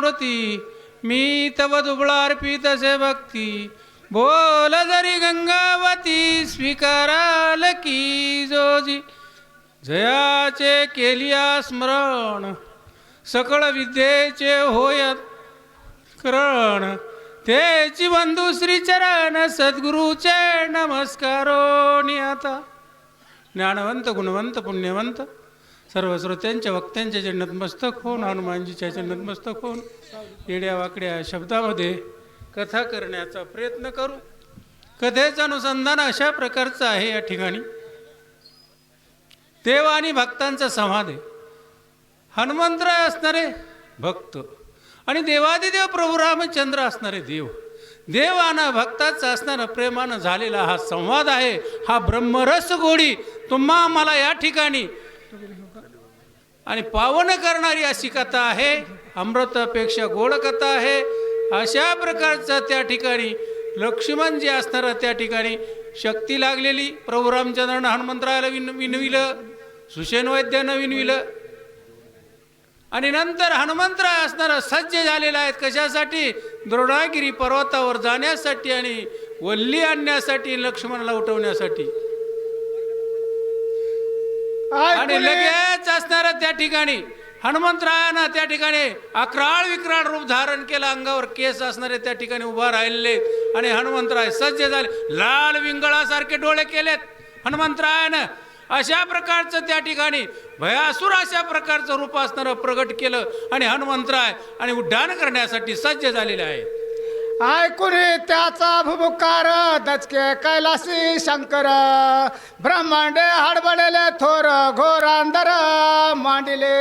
मूर्ती मी तव दुबळा अर्पित से भक्ती बोल जरी गंगावती स्वीकाराल की जोजी जयाचे केलिया स्मरण सकळ विद्येचे होय करण तेची बंधू श्री चरण सद्गुरूचे नमस्कारो नियता ज्ञानवंत गुणवंत पुण्यवंत सर्व श्रोत्यांच्या वक्त्यांच्या जन्नत मस्तक होऊन हनुमानजीच्या जन्नत मस्तक होऊन येड्या वाकड्या शब्दामध्ये कथा करण्याचा प्रयत्न करू. कथेचं अनुसंधान अशा प्रकारचं आहे. या ठिकाणी देव आणि भक्तांचा संवाद आहे. हनुमंतराय असणारे भक्त आणि देवादिदेव प्रभू रामचंद्र असणारे देव, देव आणि भक्ताचा असणारा प्रेमानं झालेला हा संवाद आहे. हा ब्रह्मरस गोडी तुम्हा मला या ठिकाणी आणि पावन करणारी अशी कथा आहे. अमृतापेक्षा गोड कथा आहे. अशा प्रकारचं त्या ठिकाणी लक्ष्मण जे असणारं त्या ठिकाणी शक्ती लागलेली प्रभू रामचंद्रानं हनुमंतरायाला विनविलं, सुषेण वैद्यानं विनविलं आणि नंतर हनुमंतराय असणारा सज्ज झालेला आहेत. कशासाठी? द्रोणागिरी पर्वतावर जाण्यासाठी आणि वल्ली आणण्यासाठी, लक्ष्मणाला उठवण्यासाठी. आणि लगेच असणारा त्या ठिकाणी हनुमंतरायानं त्या ठिकाणी अक्राळ विक्राळ रूप धारण केलं. अंगावर केस असणारे त्या ठिकाणी उभा राहिले आणि हनुमंतराय सज्ज झाले. लाल विंगळासारखे डोळे केलेत हनुमंतरायानं. अशा प्रकारचं त्या ठिकाणी भयासुर अशा प्रकारचं रूप असणारं प्रगट केलं आणि हनुमंतराय आणि उड्डाण करण्यासाठी सज्ज झालेले आहे. ऐकून त्याचा भुभुकार दचके कैलासी शंकर ब्रह्मांडे हडबडले थोर घोरांदर मांडिले.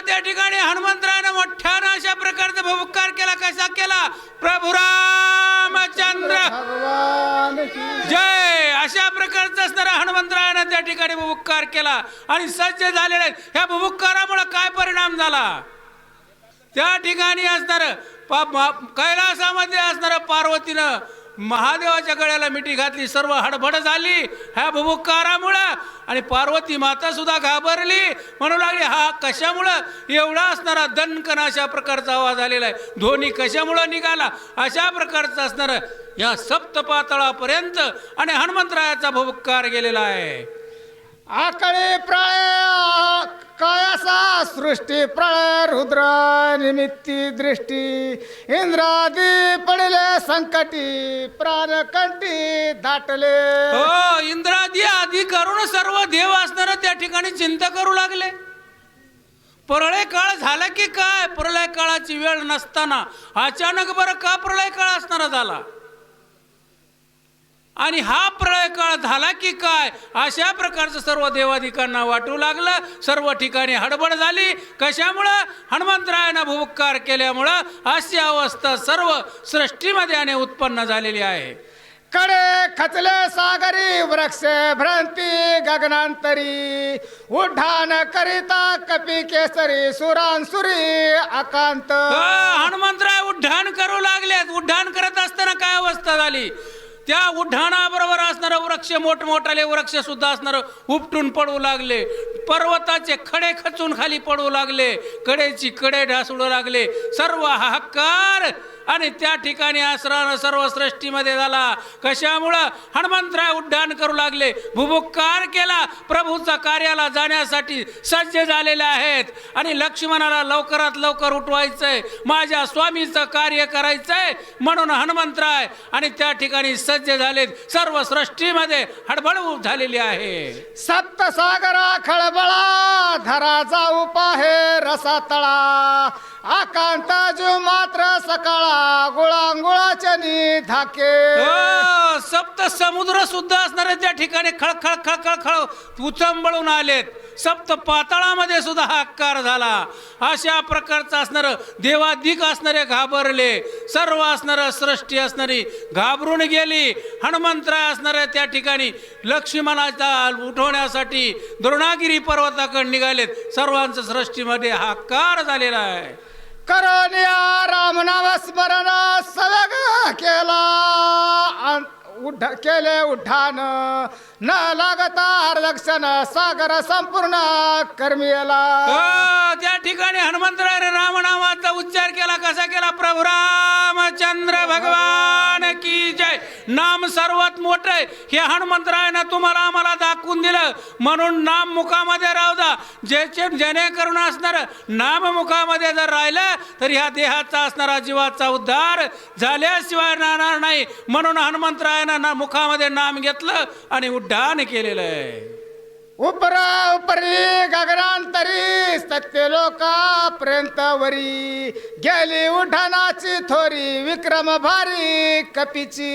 त्या ठिकाणी हनुमंतरायानं मोठ्यानं अशा प्रकारचा भुभुकार केला. कसा केला? प्रभू रामचंद्र भगवान की जय. अशा प्रकारचा असणारा हनुमंतरायानं त्या ठिकाणी भुभुकार केला आणि सज्ज झालेले आहेत. ह्या भुभुकारामुळे काय परिणाम झाला? त्या ठिकाणी असणार कैलासामध्ये असणाऱ्या पार्वतीनं महादेवाच्या गळ्याला मिठी घातली. सर्व हडबड झाली ह्या भुभुकारामुळं आणि पार्वती माता सुद्धा घाबरली. म्हणू लागली हा कशामुळं एवढा असणारा दणकन अशा प्रकारचा आवाज आलेला आहे. ध्वनी कशामुळं निघाला? अशा प्रकारचं असणार या सप्तपातळापर्यंत आणि हनुमंतरायाचा भुभुकार गेलेला आहे. आकळे प्रळय कायासा सृष्टी प्रळय रुद्र निमित्ती दृष्टी इंद्रादी पडले संकटी प्राणकंठी दाटले. हो, इंद्रादी आदी करून सर्व देव असणार त्या ठिकाणी चिंता करू लागले. प्रलय काळ झाला की काय? प्रलय काळाची वेळ नसताना अचानक बरं का प्रलय काळ असणारा झाला आणि हा प्रळय काळ झाला की काय? अशा प्रकारचं सर्व देवादिकांना वाटू लागलं. सर्व ठिकाणी हडबड झाली. कशामुळं? हनुमंतरायानं भुभुकार केल्यामुळं अशी अवस्था सर्व सृष्टीमध्ये आणि उत्पन्न झालेली आहे. कडे खचले सागरी वृक्ष भ्रांती गगनांतरी उड्डाण करिता कपी केसरी सुरांसुरी अकांत. हनुमंतराय उड्डाण करू लागलेत. उड्डाण करत असताना काय अवस्था झाली? त्या उड्डाणाबरोबर असणारे वृक्ष मोठमोठाले वृक्ष सुद्धा असणारे उपटून पडू लागले. पर्वताचे खडे खचून खाली पडू लागले. कडेची कडे ढासळू लागले. सर्व हाहाकार आणि त्या ठिकाणी आसरानं सर्व सृष्टीमध्ये झाला. कशामुळं? हनुमंतराय उड्डाण करू लागले. भुभुकार केला. प्रभूचा कार्याला जाण्यासाठी सज्ज झालेले आहेत आणि लक्ष्मणाला लवकरात लवकर उठवायचंय, माझ्या स्वामीचं कार्य करायचंय म्हणून हनुमंतराय आणि त्या ठिकाणी सज्ज झालेत. सर्व सृष्टीमध्ये हडबड झालेली आहे. सप्तसागरा खळबळा धरा जाऊ पाहे रसा तळा आकांता जीव मात्र सकाळा गुळांगुळाच्या धाके. सप्त समुद्र सुद्धा असणारे त्या ठिकाणी खळखळ खळखळ खळ उचंबळून आलेत. सप्त पाताळामध्ये सुद्धा हाकार झाला. अशा प्रकारचं असणारं देवाधिक असणारे घाबरले. सर्व असणारं सृष्टी असणारी घाबरून गेली. हनुमंतराय असणाऱ्या त्या ठिकाणी लक्ष्मणाचा उठवण्यासाठी द्रोणागिरी पर्वताकडे निघालेत. सर्वांचं सृष्टीमध्ये हाकार झालेला आहे. करोनिया रामनाम स्मरण सलग केला केले उठान न लागता हरदक्षण सागर संपूर्ण कर्मियला त्या ठिकाणी हनुमंतरायाने रामनामाचा उच्चार केला. कसा केला? प्रभू रामचंद्र भगवान की जय. नाम सर्वात मोठं आहे हे हनुमंतरायानं तुम्हाला आम्हाला दाखवून दिलं. म्हणून नाम मुखामध्ये राहू द्या. जेणेकरून असणार नाम मुखामध्ये जर राहिलं तर ह्या देहाचा असणारा जीवाचा उद्धार झाल्याशिवाय राहणार नाही. म्हणून हनुमंतरायानं मुखामध्ये नाम घेतलं आणि उड्डाण केलेलं आहे. उपरा उपरी गगनांतरी सत्य लोकापर्यंत वरी गेली उठाणाची थोरी विक्रम भारी कपीची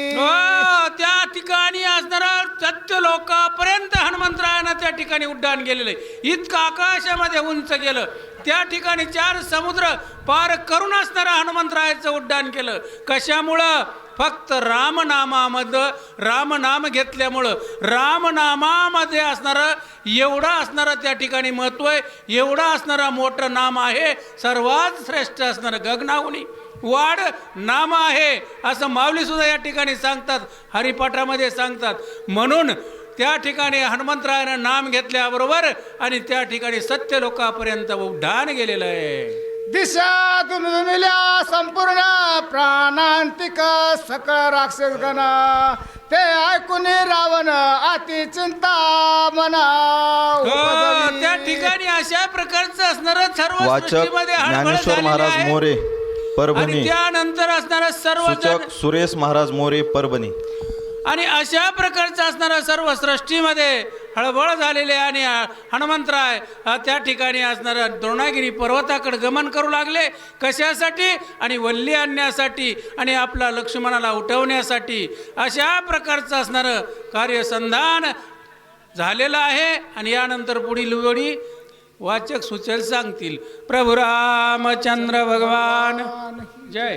त्या ठिकाणी असणारा सत्य लोकापर्यंत हनुमंतरायानं त्या ठिकाणी उड्डाण केलेलं आहे. इतकं आकाशामध्ये उंच गेलं. त्या ठिकाणी 4 समुद्र पार करून असणारा हनुमंतरायाचं उड्डाण केलं. कशामुळं? फक्त रामनामामध्ये रामनाम घेतल्यामुळं. रामनामामध्ये असणारं एवढं असणारं त्या ठिकाणी महत्त्व आहे. एवढं असणारं मोठं नाम आहे. सर्वात श्रेष्ठ असणारं गगनाहुनी वाढ नाम आहे असं माऊली सुद्धा या ठिकाणी सांगतात. हरिपाठामध्ये सांगतात. म्हणून त्या ठिकाणी हनुमंतरायानं नाम घेतल्याबरोबर आणि त्या ठिकाणी सत्य लोकापर्यंत उड्डाण गेलेलं आहे. दिशा दुमदुमिल्या संपूर्ण प्राणांतिक सकळ राक्षस गण ते ऐकून रावण अति चिंता मना उपजवी. त्या ठिकाणी अशा प्रकारचं असणारं सर्व वाचक सृष्टीमध्ये हळहळ ज्ञानेश्वर झालेली महाराज आहे. मोरे आणि परभणी. त्यानंतर असणारा सर्व सूचक सुरेश महाराज मोरे परभणी. आणि अशा प्रकारचं असणारं सर्व सृष्टीमध्ये हळबळ झालेले आणि हनुमंतराय त्या ठिकाणी असणारं द्रोणागिरी पर्वताकडे गमन करू लागले. कशासाठी? आणि वल्ली आणण्यासाठी आणि आपला लक्ष्मणाला उठवण्यासाठी. अशा प्रकारचं असणारं कार्यसंधान झालेलं आहे. आणि यानंतर पुढील वेळी वाचक सूचल सांगतील. प्रभू रामचंद्र भगवान जय.